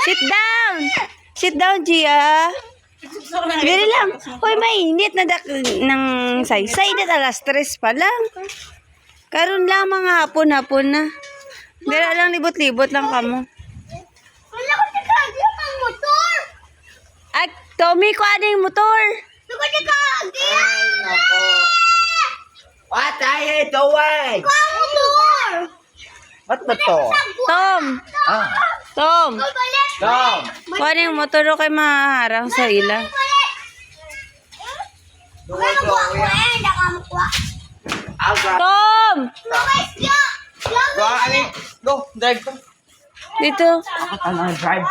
Sit down! Sit down, Gia. Dili lang. Hoy, mainit na ng saysay. Alas 3 pa lang. Karon lang mga hapon-hapon na. Dira lang libot-libot lang kamo. Wala ko si Kagi ang motor. Ay, Tommy, ko yung motor. Wala ko si Kagi. Ay, nako. What are you doing? Ko ang motor. What ba to? Tom! Ah, Tom! Balik. Tom! Ko yung motor o kay maharang sa ila. Balik. Duwa, Wala ko duwa, ako kuya. eh. Nakamukuha. Aga. Tom! Lumis ka. Go, Ali. Go, drive ko. Dito. Ano, drive?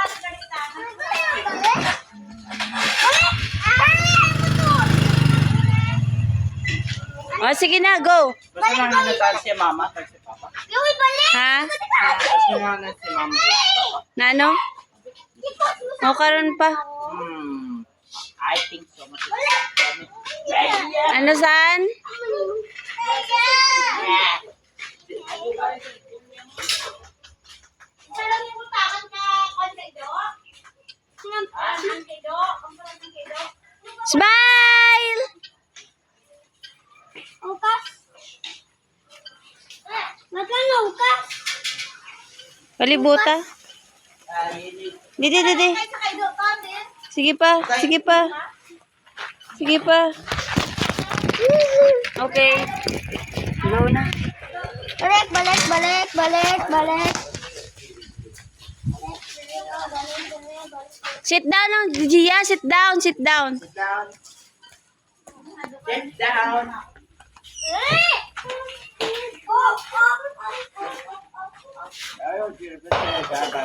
O, sige na, go. Basta lang hinatag si mama, tag si papa. Gawin balik. Ha? Basta lang si mama. Na ano? O, karon pa. I think so much. Ano saan? Smile! Ukas. Magkano ukas? Palibuta. Didi, didi. Sige pa, sige pa. Sige pa. Okay. Go na. Balik, balik, balik, balik, balik. Sit down lang, Gia. Sit down, sit down. Sit down. Sit down. Ayaw, basta